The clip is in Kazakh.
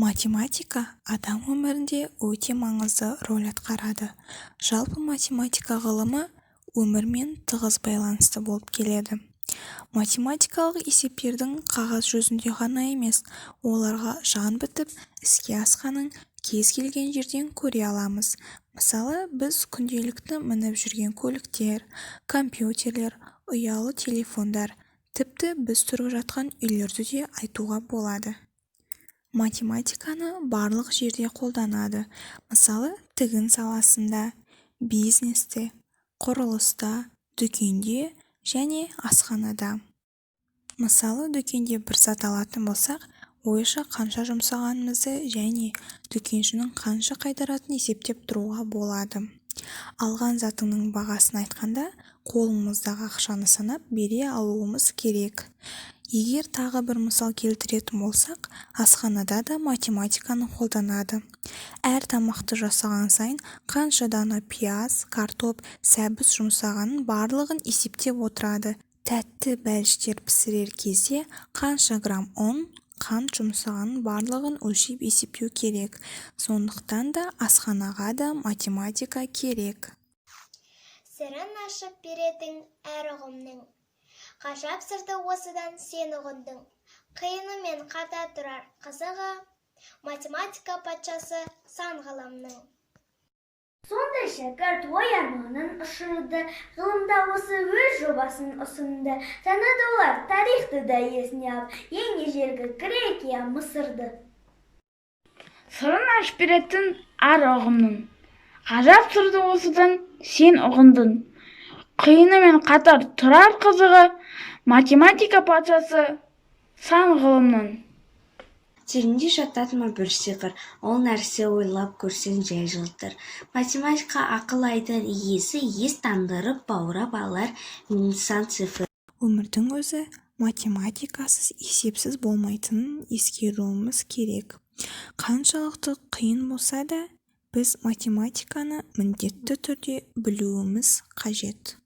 Математика адам өмірінде өте маңызды рөл атқарады. Жалпы математика ғылымы өмірмен тығыз байланысты болып келеді. Математикалық есептердің қағаз жүзінде ғана емес, оларға жан бітіп іске асқанын кез келген жерден көре аламыз. Мысалы, біз күнделікті мініп жүрген көліктер, компьютерлер, ұялы телефондар, тіпті біз тұрып жатқан үйлерді де айтуға болады. Математиканы барлық жерде қолданады. Мысалы, тігін саласында, бизнесте, құрылыста, дүкенде және асханада. Мысалы, дүкенде бір зат алатын болсақ, ойша қанша жұмсағанымызды және дүкеншінің қанша қайтаратынын есептеп тұруға болады. Алған затыңның бағасын айтқанда, қолымыздағы ақшаны санап бере алуымыз керек. Егер тағы бір мысал келтіретін болсақ, асханада да математиканы қолданады. Әр тамақты жасаған сайын қанша дана пияз, картоп, сәбіз жұмсағанын барлығын есептеп отырады. Тәтті бәліштер пісірер кезде қанша грамм ұн, қант жұмсағанын барлығын өлшеп есептеу керек. Сондықтан да асханаға да математика керек. Сырын ашып беретін әр ұғымның. Ғажап сырды осыдан сен ұғындың. Қиынымен қата тұрар қызығы, математика патшасы сан ғаламның. Сондай шәкірт ой арманын ұшырды, ғылымда осы өз жобасын ұсынды. Санады олар тарихты да есіне алып, ең ежелгі Грекия, Мысырды. Сырын ашып беретін әр ұғымның. Ғажап сырды осыдан сен ұғындың. Қиынымен қатар тұрар қызығы, математика патшасы сан ғылымның. Терінде жатады ма бір сиқыр, ол нәрсе ойлап көрсең жай жылтыр. Математика ақыл айтар иесі, ес тандырып баурап алар сан цифр. Өмірдің өзі математикасыз есепсіз болмайтынын ескеруіміз керек. Қаншалықты қиын болса да, біз математиканы міндетті түрде білуіміз қажет.